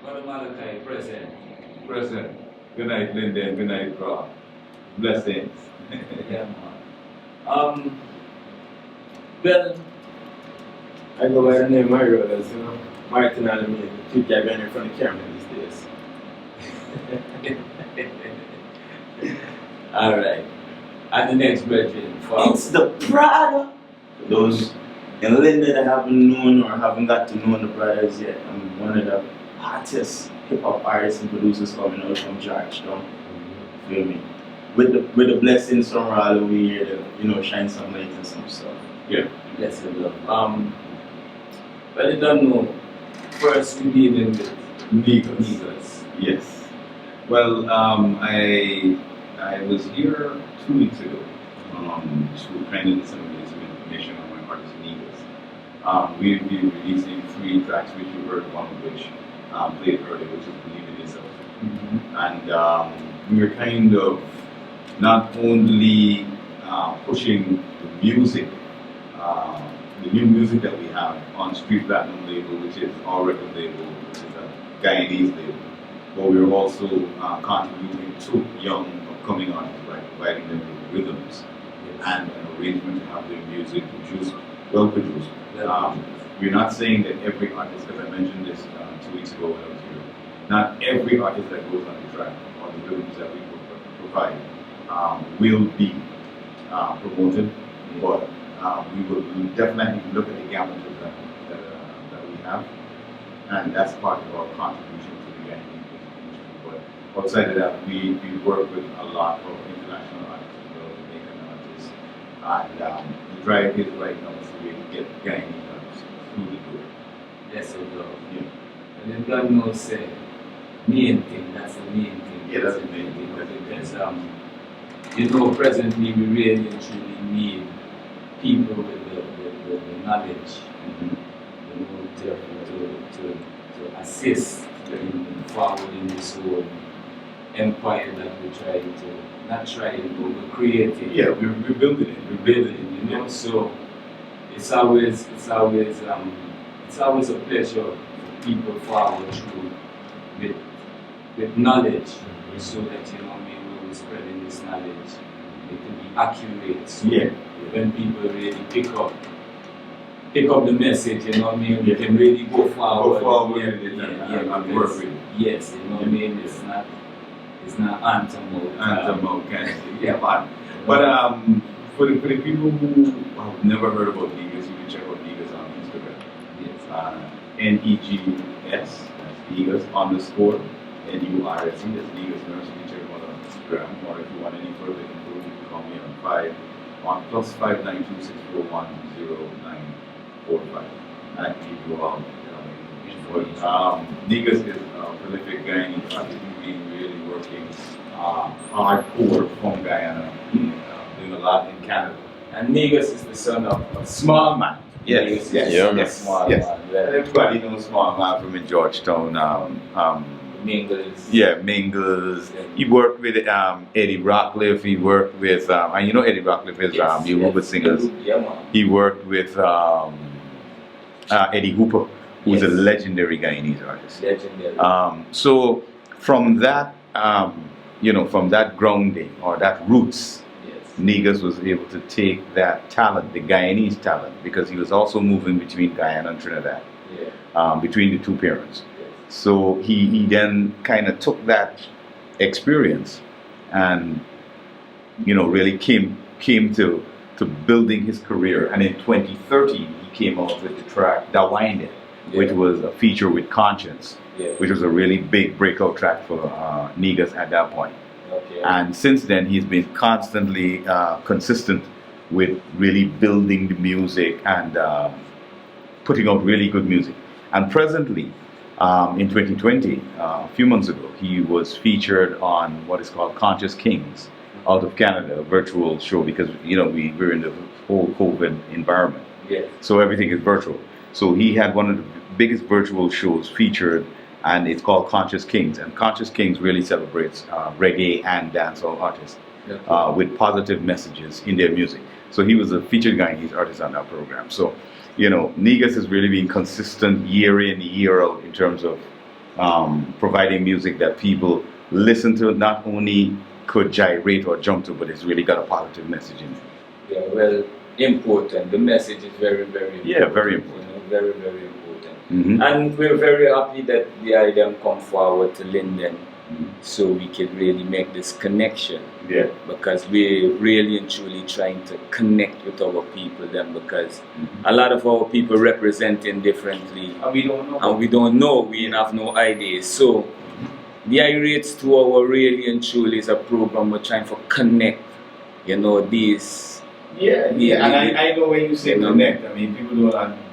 Brother Malachi, present. Present. Good night, Lyndon. Good night, Rob. Blessings. Yeah, man. Well, I go by the name of Rollas, you know. Martain Al-Ameen. Keep that guy in front of the camera these days. alright. And the next brethren, It's the product. For those in Linda that haven't known or haven't got to know the brothers yet, I'm one of the hottest hip-hop artists and producers coming out from Georgetown. Feel me? With the blessings from L.O.A.HR to, you know, shine some light and some stuff. Yeah. blessed love. Well, you don't know. First, we dealing with Negus. Yes. Well, I was here 2 weeks ago to kind of get some information on my artist Negus. We'll be releasing 3 tracks, which you heard, one of which played earlier, which is Believe in Yourself. And we're kind of not only pushing the music, the new music that we have on Street Platinum label, which is our record label, which is a Guyanese label, but we're also contributing to young upcoming artists by providing them with rhythms and an arrangement to have their music produced, well produced. We're not saying that every artist, because I mentioned this 2 weeks ago when I was here, not every artist that goes on the track or the rhythms that we provide will be promoted, but we will definitely look at the gamut that we have, and that's part of our contribution to the Guyanese industry. But outside of that, we work with a lot of international artists as well, Jamaican artists, and the drive is right now is to really get Guyanese artists through the door. Yes, it does. Yeah. And then God knows, say, main thing, that's the main thing. Yeah, that's the main thing. Because, you know, presently we really and truly need people with the knowledge, you know, to assist in forwarding this whole empire that we're trying to, not trying, but we're creating. Yeah, we're building it. We're building it, you know. So it's always a pleasure for people forward through with knowledge, so that, you know, when we're spreading this knowledge, it can be accurate. So when people really pick up the message, you know what I mean, we can really go forward. And work with it. Yes, you know what I mean. It's not anthem Anthem kind of thing. Yeah, but for the people who have never heard about Negus, you can check out Negus on Instagram. Yes. Negs, that's Negus _ NURSE, that's Negus Nurse. You can check them out on Instagram, or if you want any further info, you can call me on +592 641 0945. I can give you all info. Negus is a prolific Guyanese artist. He's been really working hardcore from Guyana, doing a lot in Canada. And Negus is the son of a small man. Yes. Small man. Everybody knows Small Man from in Georgetown. Mingles. Yeah, Mingles. He worked with Eddie Rockcliffe. He worked with, and you know Eddie Rockcliffe is the Yoruba singers. Yeah, man. He worked with Eddie Hooper, who's a legendary Guyanese artist. Legendary. So from that, from that grounding or that roots, Negus was able to take that talent, the Guyanese talent, because he was also moving between Guyana and Trinidad, between the two parents. So he then kind of took that experience and, really came to building his career. And in 2013, he came out with the track Da Windin', which was a feature with Conscience, which was a really big breakout track for Negus at that point. And since then, he's been constantly consistent with really building the music and putting out really good music. And presently, in 2020, a few months ago, he was featured on what is called Conscious Kings out of Canada, a virtual show, because we're in the whole COVID environment. So everything is virtual. So he had one of the biggest virtual shows featured, and it's called Conscious Kings. And Conscious Kings really celebrates reggae and dancehall artists with positive messages in their music. So he was a featured Guyanese artist on that program. So, Negus has really been consistent year in, year out in terms of providing music that people listen to, not only could gyrate or jump to, but it's really got a positive message in it. Yeah, well, important. The message is very, very important. Yeah, very important. You know, very, very important. Mm-hmm. And we're very happy that the idea come forward to Linden, so we can really make this connection. Yeah. Because we're really and truly trying to connect with our people then, because a lot of our people representing differently. And we don't know. And we don't know, we have no idea. So the iRates to our really and truly is a program we're trying to connect, you know, these. Yeah, and I know when you say connect, I mean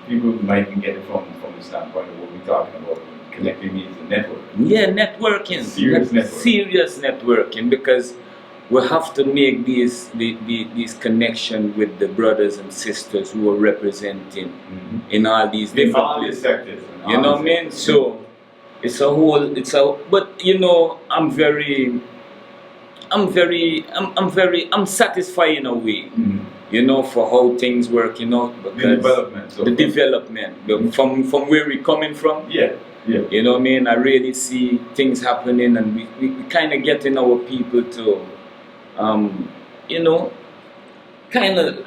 people might get it from the standpoint of what we're talking about. Connecting means a network. Yeah, networking. Serious networking, because we have to make these connections with the brothers and sisters who are representing in all these different places. Sectors. You know what I mean? So but you know, I'm satisfied in a way, you know, for how things work, you know, because the development, from where we're coming from. Yeah. Yeah. You know what I mean? I really see things happening, and we kind of getting our people to, you know, kind of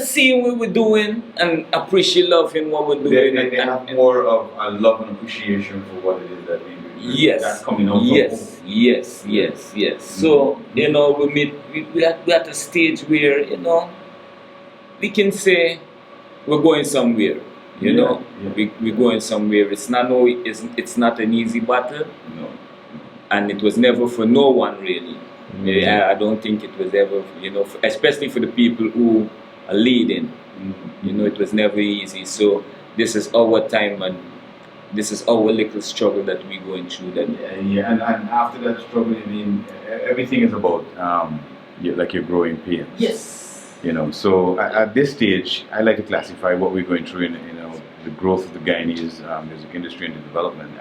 seeing what we're doing and appreciate loving what we're doing. They have more of a love and appreciation for what it is that we do. Yes. That's coming out. Yes. So, you know, we're at a stage where, you know, we can say we're going somewhere. You know, we're going somewhere. It's not an easy battle. No. And it was never for no one really. I don't think it was ever, you know, especially for the people who are leading. You know, it was never easy. So this is our time, and this is our little struggle that we're going through. And after that struggle, I mean, everything is about like your growing pains. Yes. You know, so at this stage, I like to classify what we're going through in, you know, the growth of the Guyanese music industry and the development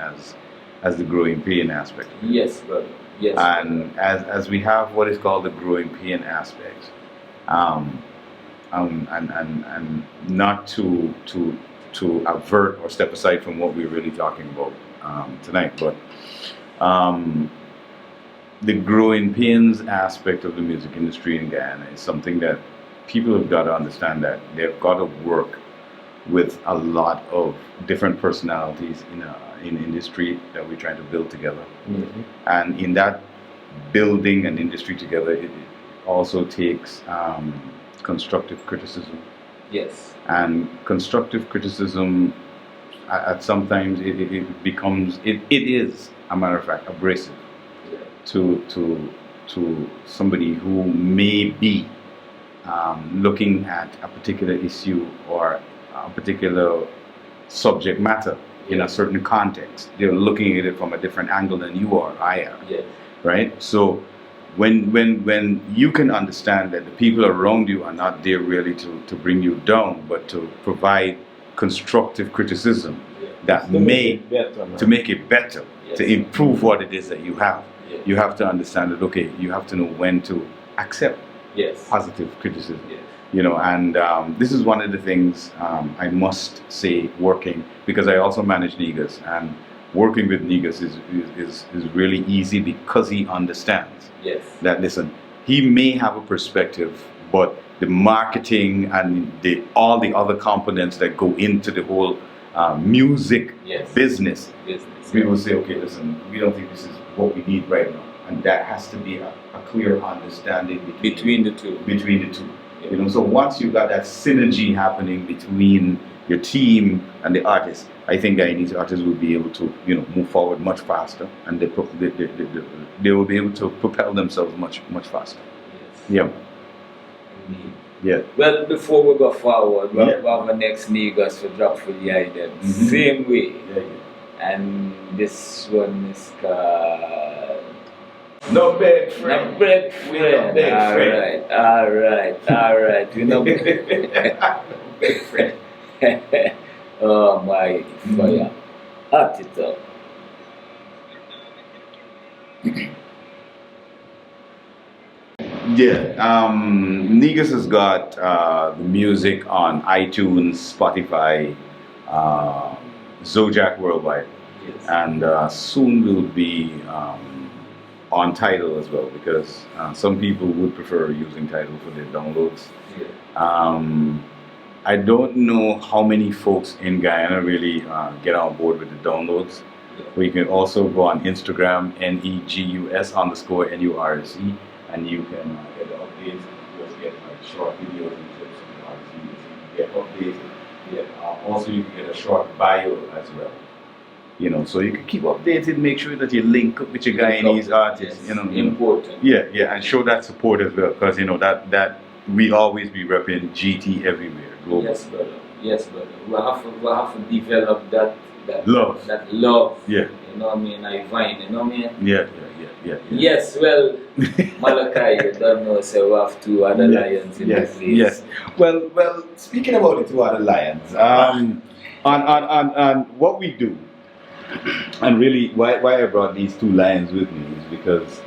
as the growing pain aspect. Yes, brother. Yes. And as we have what is called the growing pain aspect, and not to avert or step aside from what we're really talking about tonight, but the growing pains aspect of the music industry in Guyana is something that people have got to understand, that they've got to work with a lot of different personalities in industry that we're trying to build together. And in that building an industry together, it also takes constructive criticism. Yes. And constructive criticism, at sometimes it becomes, it is, a matter of fact, abrasive to somebody who may be looking at a particular issue or a particular subject matter in a certain context. They're looking at it from a different angle than you or I am. Yes. Right? So when you can understand that the people around you are not there really to bring you down, but to provide constructive criticism that to make it better, to improve what it is that you have. You have to understand that, okay, you have to know when to accept positive criticism. You know, and this is one of the things I must say, working, because I also manage Negus, and working with Negus is really easy because he understands that, listen, he may have a perspective, but the marketing and all the other components that go into the whole music business, we will say, okay, listen, we don't think this is what we need right now. And that has to be a clear understanding between the two. You know, so once you've got that synergy happening between your team and the artist, I think Guyanese artists will be able to, you know, move forward much faster, and they will be able to propel themselves much faster. Yeah. Well, before we go forward, we'll have our next Negus to drop for the item. Same way. And this one is called No Big Friend. No Big Friend. Alright. You know, Big Friend. Oh my fire. Hot it up. Negus has got the music on iTunes, Spotify, Zojak Worldwide. Yes. And soon we'll be on Tidal as well, because some people would prefer using Tidal for their downloads. Yeah. I don't know how many folks in Guyana really get on board with the downloads. Yeah. We can also go on Instagram, NEGUS_NURC, and you can get the updates. You just get like short videos and clips of the artists you get updated. Yeah. Also, you can get a short bio as well. You know, so you can keep updated, make sure that you link up with your Guyanese artists. Yes. You know, Important. Yeah, and show that support as well, because you know that we always be repping GT everywhere, global. Yes, brother. Yes, brother. We'll have to develop that Love. That love. Yeah. You know what I mean? I find, you know what I mean? Yeah. Yes, well, Malachi, you don't know, so we have two other lions in the place. Yes. Well, speaking about the two other lions, on what we do, and really why I brought these two lions with me is because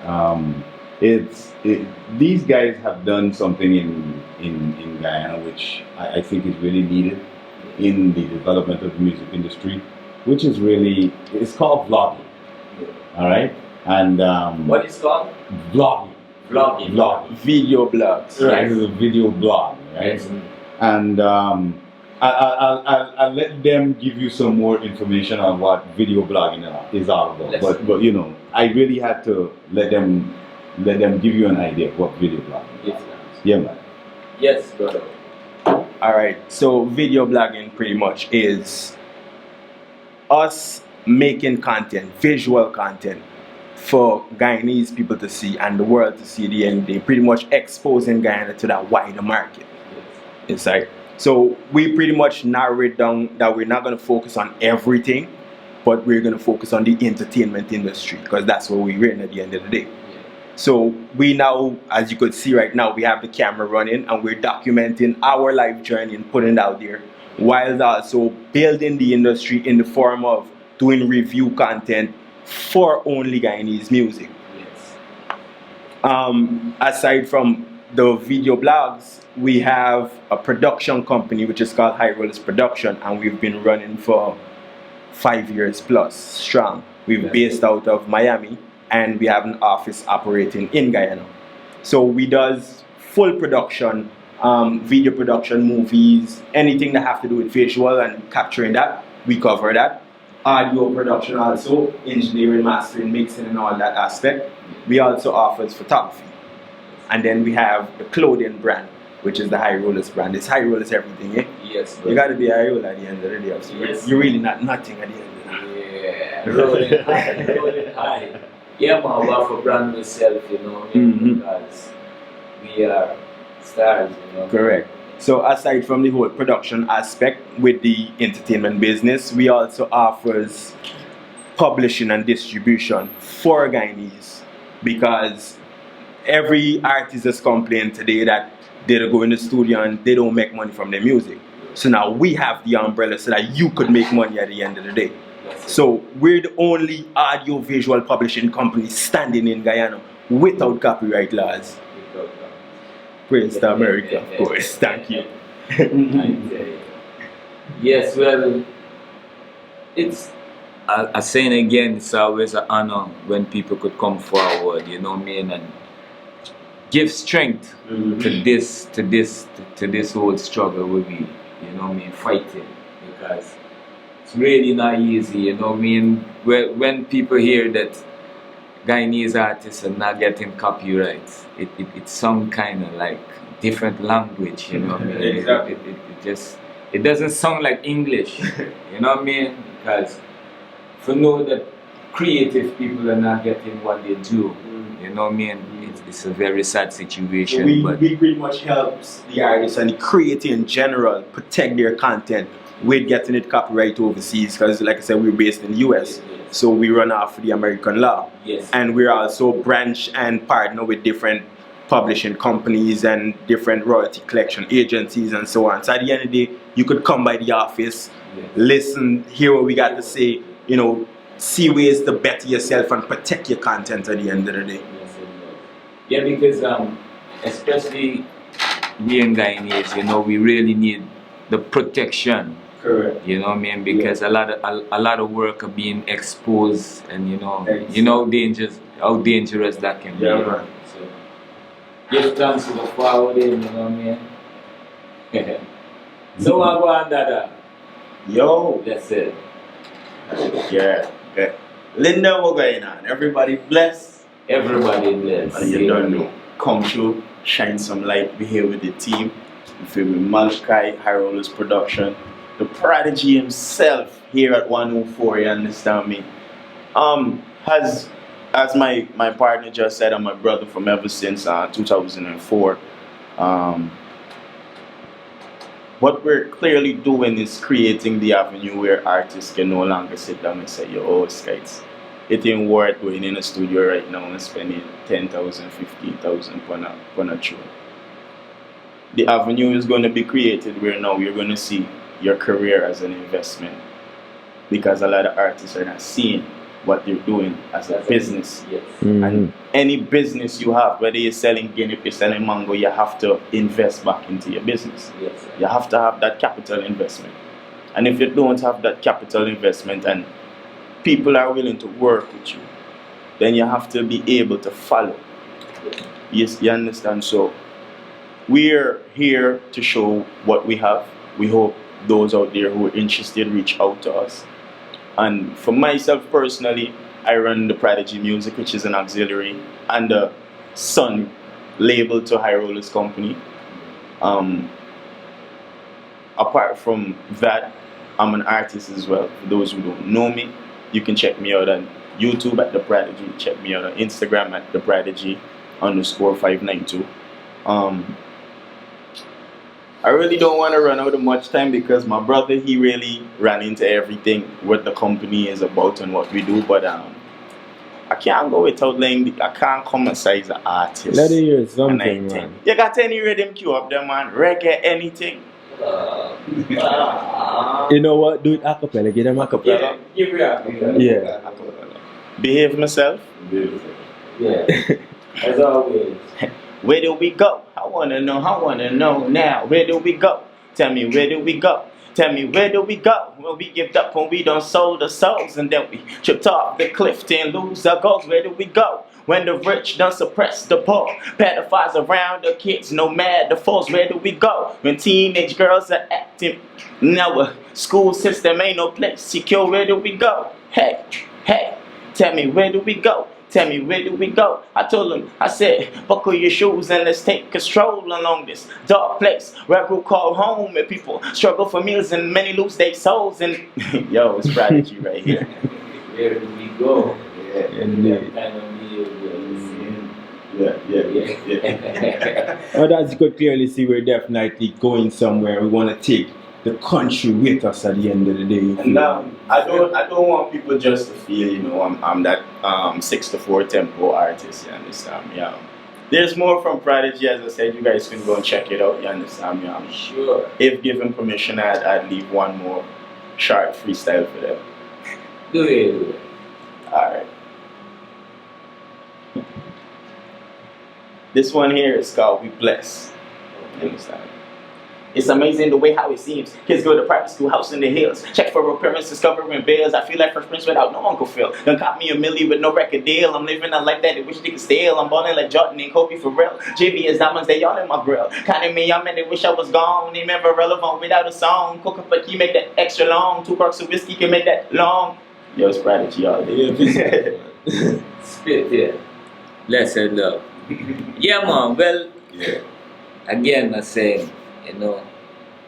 these guys have done something in Guyana which I think is really needed in the development of the music industry, which is it's called vlogging. All right, and what is called? Vlogging. Video blogs. Right, it's a video blog, right? Yes. And I'll let them give you some more information on what video blogging is all about. But you know, I really had to let them give you an idea of what video blogging is. Yes. Yeah, man. Yes, brother. Alright, so video blogging pretty much is us making content, visual content, for Guyanese people to see and the world to see at the end of the day, pretty much exposing Guyana to that wider market. It's like, so we pretty much narrow it down that we're not going to focus on everything, but we're going to focus on the entertainment industry, because that's what we're in at the end of the day. So we now, as you could see right now, we have the camera running and we're documenting our life journey and putting it out there, while also building the industry in the form of doing review content for only Guyanese music. Yes. Aside from the video blogs, we have a production company which is called Rollas Production, and we've been running for 5 years plus strong. We're based out of Miami, and we have an office operating in Guyana. So we does full production, video production, movies, anything that have to do with visual and capturing that, we cover that. Audio production also, engineering, mastering, mixing and all that aspect. We also offer photography. And then we have the clothing brand, which is the Rollas brand. It's Rollas everything, eh? Yes. You gotta be a roll at the end of the day. So Yes. You're really not nothing at the end of the day. Yeah. Rolling high. Yeah, man, we have to brand myself, you know, because we are stars, you know. Correct. So aside from the whole production aspect with the entertainment business, we also offers publishing and distribution for Guyanese, because every artist has complained today that they go in the studio and they don't make money from their music. So now we have the umbrella so that you could make money at the end of the day. So we're the only audio visual publishing company standing in Guyana without copyright laws. Praise to America, of course. Thank you. Yes, well, it's, I'm saying again, it's always an honor when people could come forward, you know what I mean, and give strength to this whole struggle with me, you know what I mean, fighting, because it's really not easy, you know what I mean. When people hear that Guyanese artists are not getting copyrights, it's some kind of like different language, you know what I mean. Exactly. It doesn't sound like English, you know what I mean, because for know that creative people are not getting what they do, you know what I mean. It's a very sad situation. So we but pretty much helps the artists and the creator in general protect their content with getting it copyright overseas, because like I said, we're based in the US. Yes. So we run off the American law. Yes. And we're also branch and partner with different publishing companies and different royalty collection agencies and so on. So at the end of the day, you could come by the office, listen, hear what we got to say, you know, see ways to better yourself and protect your content at the end of the day. Yeah, because especially we in Guyanese, you know, we really need the protection, Correct. You know what I mean? Because a lot of work are being exposed, and you know how dangerous that can be. Yeah, man. So give thanks to the forwarding, you know what I mean? So I go on that. Yo, That's it. yeah. Linda, what's going on? Everybody blessed. Everybody bless. And you don't know. Come through, shine some light. Be here with the team. You feel me? Malachi, Rollas production. The prodigy himself here at 104, you understand me? As my partner just said, I'm a brother from ever since 2004. What we're clearly doing is creating the avenue where artists can no longer sit down and say, yo, guys, it ain't worth going in a studio right now and spending 10,000, 15,000 on a show. The avenue is going to be created where now you're going to see your career as an investment, because a lot of artists are not seeing what they're doing as a business. Yes. And any business you have, whether you're selling guinea pig, selling mango, you have to invest back into your business. Yes, sir. You have to have that capital investment. And if you don't have that capital investment and people are willing to work with you, then you have to be able to follow. Yes, you understand? So we're here to show what we have. We hope those out there who are interested reach out to us. And for myself personally, I run the Prodigy Music, which is an auxiliary and a son label to Rollas company. Apart from that, I'm an artist as well. For those who don't know me, you can check me out on YouTube at DaProdiGY. Check me out on Instagram at DaProdiGY_592. I really don't want to run out of much time because my brother, he really ran into everything, what the company is about and what we do. But I can't go without laying. I can't come aside as an artist. Let me hear something, man. You got any rhythm cue up there, man? Reggae, anything? You know what? Do it a cappella. Get them a cappella. Give me a Yeah. Behave myself. Yeah. As always. Where do we go? I wanna know now. Where do we go? Tell me, where do we go? Tell me, where do we go? When we give up, when we done sold our souls, and then we tripped off the cliff and lose our goals. Where do we go? When the rich done suppress the poor, pedophiles around the kids, no matter fools. Where do we go? When teenage girls are acting, now a school system ain't no place secure. Where do we go? Hey, tell me, where do we go? Tell me, where do we go? I told him, I said, buckle your shoes and let's take a stroll along this dark place where I grew called home, and people struggle for meals and many lose their souls. And yo, it's Prodigy right here. Where do we go? Yeah. But as you could clearly see, we're definitely going somewhere. We want to take the country with us at the end of the day. And I don't want people just to feel, you know, I'm that 6/4 tempo artist, you understand me? There's more from Prodigy, as I said. You guys can go and check it out, you understand me? Sure. If given permission, I'd leave one more short freestyle for them. Do it. Alright. This one here is called We Bless. You understand? It's amazing the way how it seems. Kids go to private school, house in the hills. Check for appearances, covering bills. I feel like Fresh Prince without no Uncle Phil. Done caught me a milli with no record deal. I'm living a life that they wish they could steal. I'm balling like Jordan and Kobe for real. JV is diamonds, they all in my grill. Counting me young and they wish I was gone. They never relevant without a song. Cook up a key, make that extra long. 2 bucks of whiskey can make that long. Yo, it's Prodigy all day. Spit there. Blessed love. Yeah, man. Well, again, I say, you know,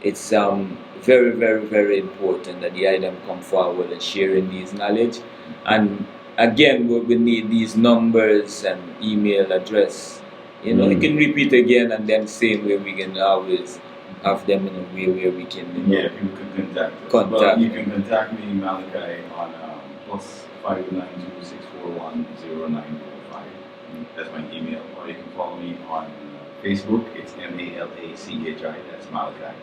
it's very, very, very important that the item come forward and sharing these knowledge. And again, we need these numbers and email address. You know, you can repeat again, and then same way we can always have them in a way where we can, you know, You can contact us. Contact Well, you me. can contact me, Malachi, on +592-641-0945. That's my email. Or you can follow me on Facebook. It's Malachi. That's Malachi.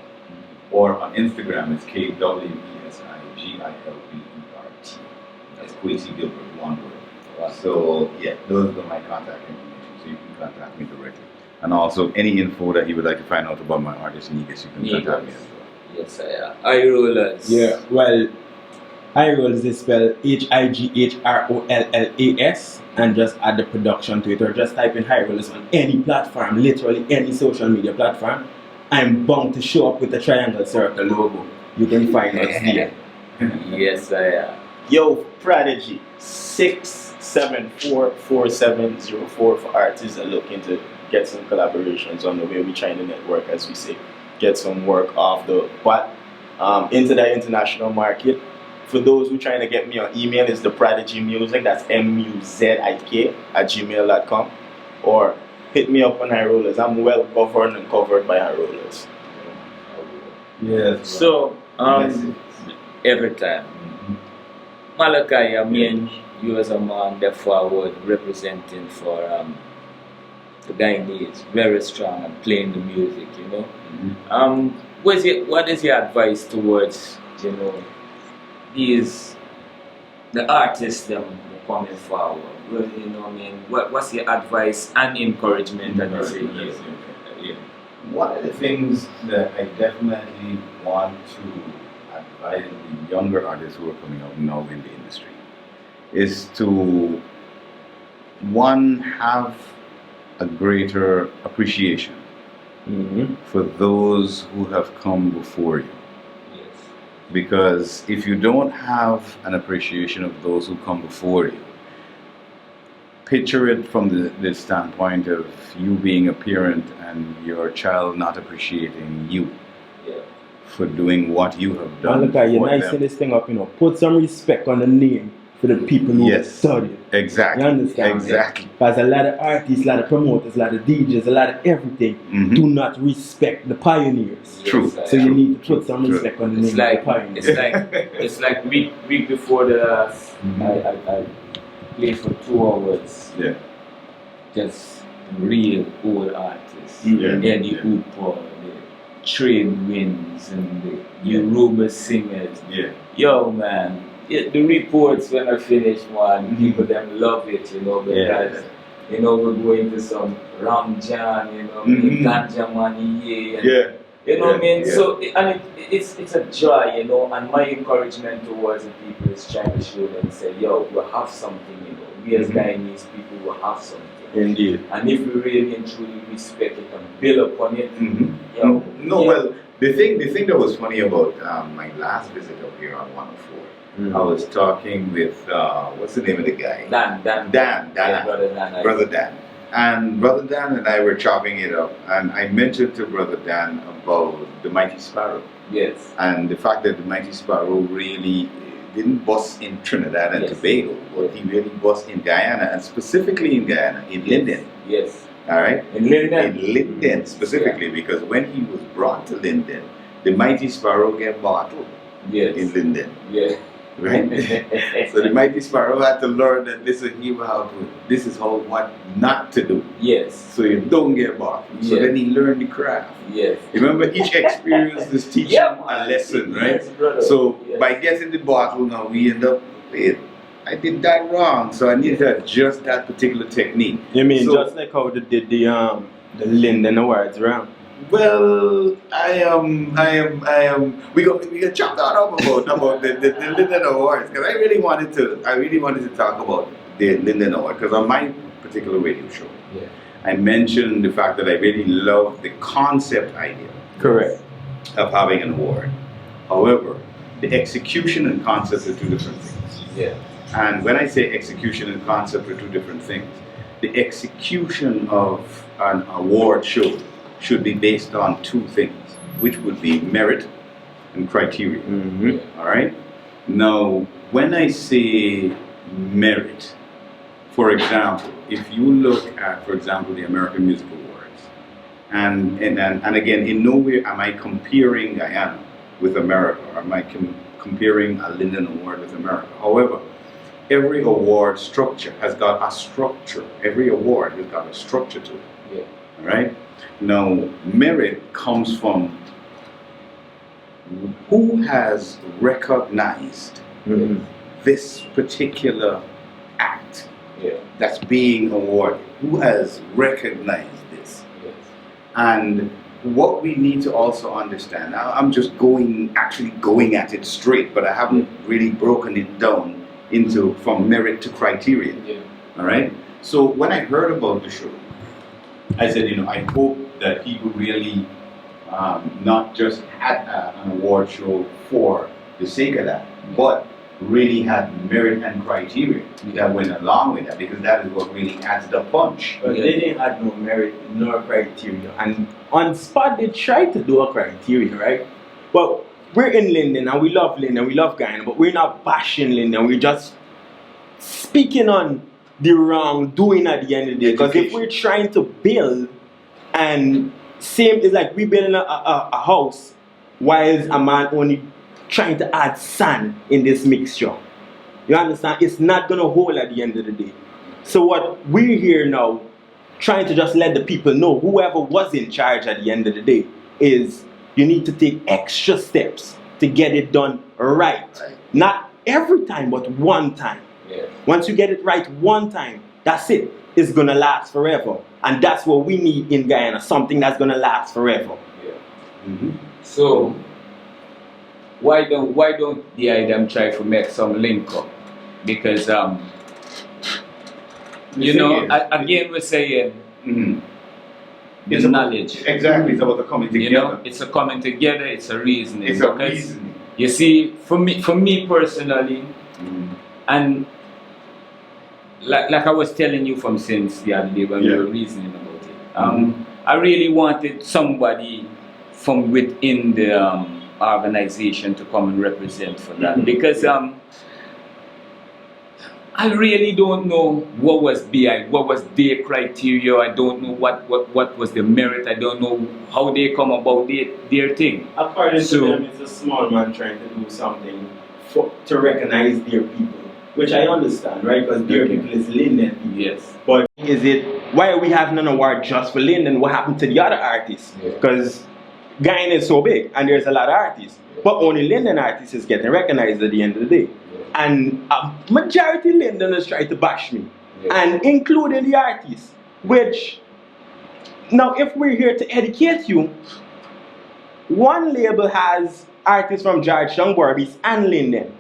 Or on Instagram, it's KWESIGILBERT. That's Quincy Gilbert, one word. So yeah, those are my contact information. So you can contact me directly. And also any info that you would like to find out about my artist Negus, you can contact me as well. Yes, I am. I Rollas. Yeah, well, Rollas is spelled HIGHROLLAS, and just add the production to it, or just type in Rollas on any platform, literally any social media platform. I'm bound to show up with the triangle circle logo. You can find us there. Yes, I am. Yo, Prodigy 6744704 for artists that are looking to get some collaborations on the way we're trying to network, as we say, get some work off the but into the international market. For those who trying to get me on email, it's DaProdiGY Music, that's MUZIK @gmail.com, or hit me up on Rollas. I'm well governed and covered by Rollas. Yes. So, every time. Malachi, I mean, you as a man that forward representing for the Guyanese, very strong and playing the music, you know. What is your advice towards, you know, the artists that are coming forward? Well, you know, I mean, what's your advice and encouragement that you say? Yeah. One of the things that I definitely want to advise the younger artists who are coming up now in the industry is to, one, have a greater appreciation for those who have come before you. Yes. Because if you don't have an appreciation of those who come before you, picture it from the standpoint of you being a parent and your child not appreciating you for doing what you have done. Malachi, you're for nicing them. this thing up, you know. Put some respect on the name for the people who studied. Exactly. You understand? Exactly. Because a lot of artists, a lot of promoters, a lot of DJs, a lot of everything do not respect the pioneers. True. So you need to put some respect on the name of the pioneers. It's like week before the last, I played for 2 hours. Yeah. Just real old artists. Yeah. Eddie Hooper, the Trade Winds, and the Yoruba singers. Yeah. Yo, man, the reports when I finish, man, people them love it, you know, because you know we're going to some Ramjan, you know, Ganja Money, and you know what I mean. So and it's a joy, you know, and my encouragement towards the people is trying to show them, say, yo, we have something, you know. We as Guyanese people will have something. Indeed. And if we really and truly respect it and build upon it, Well, the thing that was funny about my last visit up here on 104, I was talking with what's the name of the guy? Dan, Brother Dan. And Brother Dan and I were chopping it up, and I mentioned to Brother Dan about the Mighty Sparrow. Yes. And the fact that the Mighty Sparrow really didn't bust in Trinidad and Tobago, but he really bust in Guyana, and specifically in Guyana, in Linden. Yes. All right? In Linden? In Linden specifically, because when he was brought to Linden, the Mighty Sparrow get bottled in Linden. Yeah. Right? So the Mighty Sparrow had to learn that this is what not to do. Yes. So you don't get bottled. So then he learned the craft. Yes. Remember, each experience is teaching a lesson, right? Yes, brother. So by getting the bottle now, we end up with, I did that wrong, so I need to adjust that particular technique. You mean just like how they did the Linden Awards round? Well, we got chopped out about the Linden Awards, because I really wanted to talk about the Linden Award, because on my particular radio show, I mentioned the fact that I really love the concept idea. Correct. Of having an award. However, the execution and concept are two different things. Yeah. And when I say execution and concept are two different things, the execution of an award show should be based on two things, which would be merit and criteria. All right? Now, when I say merit, for example, if you look at, for example, the American Music Awards, and again, in no way am I comparing Guyana with America, or am I comparing a Linden Award with America. However, every award structure has got a structure. Every award has got a structure to it. Yeah. All right? Now, merit comes from who has recognized this particular act that's being awarded. Who has recognized this? Yes. And what we need to also understand, I'm just actually going at it straight, but I haven't really broken it down into from merit to criteria. Yeah. All right. So when I heard about the show, I said, I hope that people really not just had an award show for the sake of that, but really had merit and criteria that went along with that, because that is what really adds the punch. But they didn't have no merit nor criteria. And on spot, they tried to do a criteria, right? But we're in Linden and we love Guyana, but we're not bashing Linden. We're just speaking on the wrongdoing at the end of the day. Because if we're trying to build, and same is like we building a house, while a man only trying to add sand in this mixture. You understand? It's not going to hold at the end of the day. So what we're here now, trying to just let the people know, whoever was in charge at the end of the day, is you need to take extra steps to get it done right. Not every time, but one time. Yeah. Once you get it right one time, that's it. It's going to last forever. And that's what we need in Guyana, something that's going to last forever. Yeah. So, why don't the item try to make some link up? Because again we're saying It's knowledge. Exactly, it's about the coming together. It's a coming together. It's a reasoning. It's a reasoning. You see, for me personally, and like I was telling you from since the other day when we were reasoning about it, I really wanted somebody from within the organization to come and represent for that, because I really don't know what was their criteria. I don't know what was the merit. I don't know how they come about their thing. According to them, it's a small man trying to do something to recognize their people, which I understand, right? Because their people is Linden people. Yes. But why are we having an award just for Linden? What happened to the other artists? Because Guyana is so big and there's a lot of artists. But only Linden artists is getting recognized at the end of the day. And a majority Lindoners try to bash me, and including the artists. Which, now if we're here to educate you, one label has artists from Georgetown, Barbies, and Linden.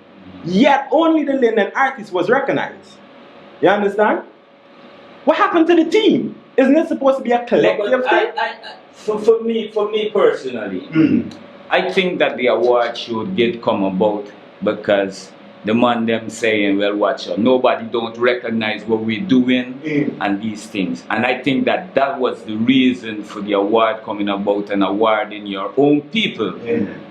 Yet only the Linden artist was recognized. You understand? What happened to the team? Isn't it supposed to be a collective thing? For me personally, I think that the award should come about because the man them saying, well, watch out, nobody don't recognize what we're doing and these things. And I think that was the reason for the award coming about, an award in your own people.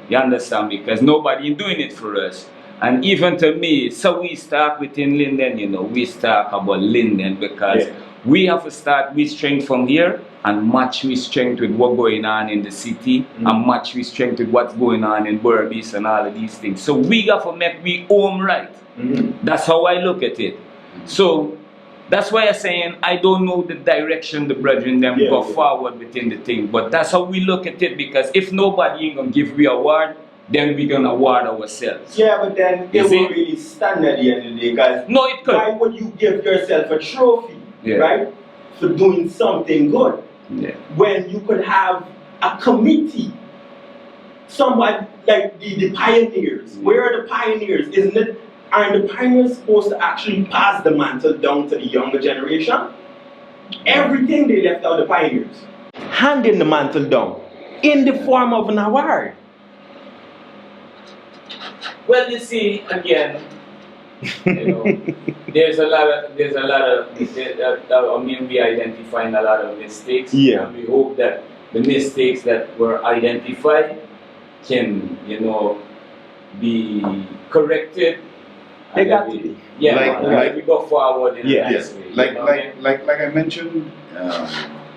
You understand? Because nobody doing it for us. And even to me, so we start within Linden, we start about Linden because we have to start with strength from here and match with strength with what's going on in the city and match with strength with what's going on in Barbies and all of these things. So we got to make we home right. That's how I look at it. So that's why I'm saying I don't know the direction the brethren them go forward within the thing. But that's how we look at it, because if nobody ain't going to give we award, then we're going to award ourselves. Yeah, but then it won't really stand at the end of the day, because no, it could. Why would you give yourself a trophy, right, for doing something good? When you could have a committee, somebody like the pioneers. Where are the pioneers? Aren't the pioneers supposed to actually pass the mantle down to the younger generation? Everything they left out the pioneers. Handing the mantle down in the form of an award. Well, you see, again, there's a lot of, we identifying a lot of mistakes. And we hope that the mistakes that were identified can, be corrected. They got to be. Like we go forward in a nice way. Like I mentioned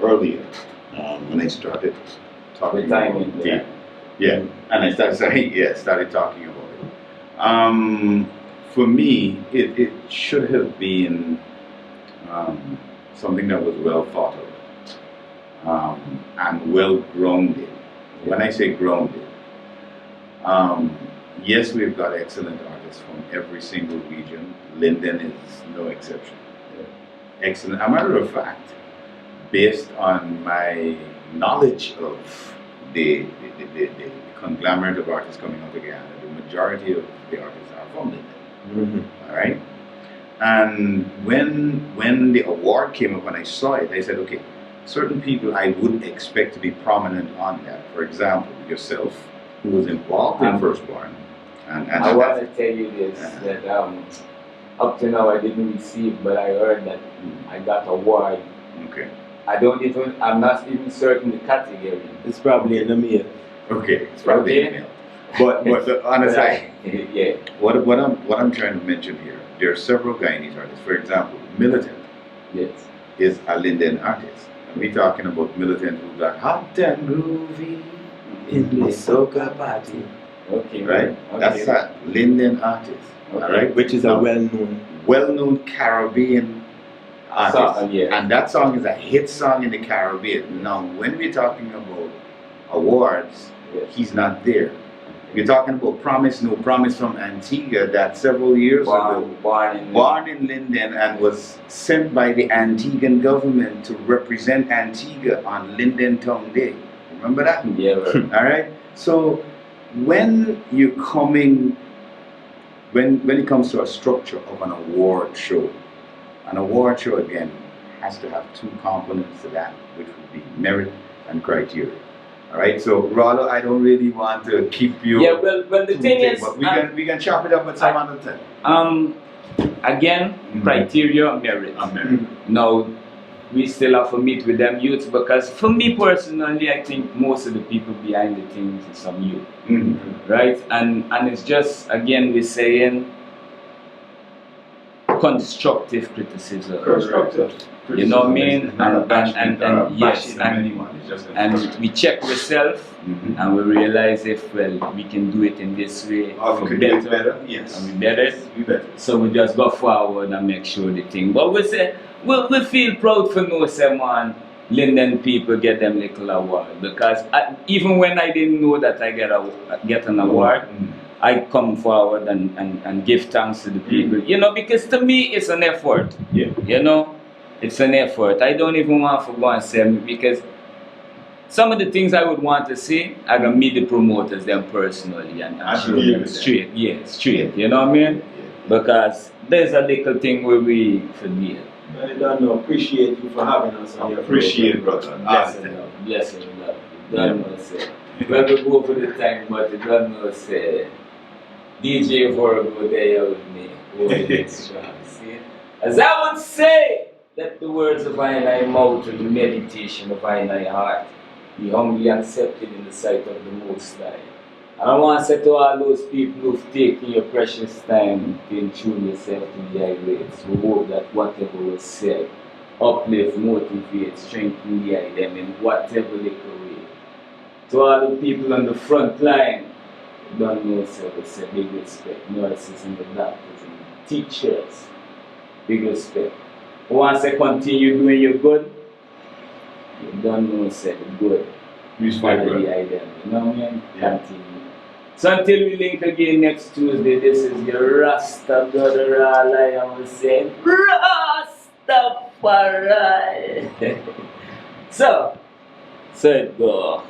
earlier, when I started talking about it. And I started talking about it. For me, it should have been something that was well thought of and well grounded. When I say grounded, yes, we've got excellent artists from every single region. Linden is no exception. Excellent. As a matter of fact, based on my knowledge of the conglomerate of artists coming out of Guyana, the majority of the artists are from Linden. All right. And when the award came up and I saw it, I said, okay, certain people I would expect to be prominent on that. For example, yourself, who was involved in Firstborn. And I want to tell you this, that up to now I didn't receive, but I heard that I got award. Okay. I'm not even certain the category. It's probably in the mail. Okay, it's probably Okay. email. But on the side, yeah. what I'm trying to mention here, there are several Guyanese artists. For example, Militant Yes. is a Linden artist. And we're talking about Militant who got hot and groovy In the soca party. Okay. right? Okay. That's a Linden artist. All right, Which is a well-known Caribbean artist. So, yeah. And that song is a hit song in the Caribbean. Now, when we're talking about awards, Yes. he's not there. You're talking about Promise No Promise from Antigua that several years ago, born in Linden and was sent by the Antiguan government to represent Antigua on Linden Town Day. Remember that? Yeah. Right. All right. So when you're coming, when it comes to a structure of an award show again has to have two components to that, which would be merit and criteria. All right. So Rollo, I don't really want to keep you. Yeah. Well, the thing is, but we can chop it up at some other time. Again, criteria, merit. Now, we still have to meet with them youths because for me personally, I think most of the people behind the things is some youth, right? And it's just, again, we're saying constructive criticism. You know what I mean? And yes, and we check ourselves and we realize if we can do it in this way for better. Yes. And we better. So we just go forward and make sure the thing. But we say we feel proud for no say man, Linden people get them little award because even when I didn't know that I get an award, I come forward and give thanks to the people. You know, because to me it's an effort. Yeah. You know, it's an effort. I don't even want to go and say because some of the things I would want to see, I can meet the promoters them personally and show them straight. Yeah, straight. You know what I mean? Because there's a little thing where we forget. I don't know, appreciate you for having us on your Appreciate, brother. Blessing, love. Don't know say. Well, we go for the time, but it don't know say. DJ Vorgo there with me. See? As I would say, let the words of my mouth and the meditation of my heart be humbly accepted in the sight of the Most High. And I want to say to all those people who've taken your precious time to tune yourself to the high rates, we hope that whatever was said, uplift, motivate, strengthen the eye them in whatever little way. To all the people on the front line, don't know service, big respect, nurses and the doctors and the teachers, big respect. Once I continue doing your good, you don't know say the good. Respect, Follow the idea, you know what I mean? Continue. So until we link again next Tuesday, this is your Rasta brother, all I am saying, Rastafari. So it go.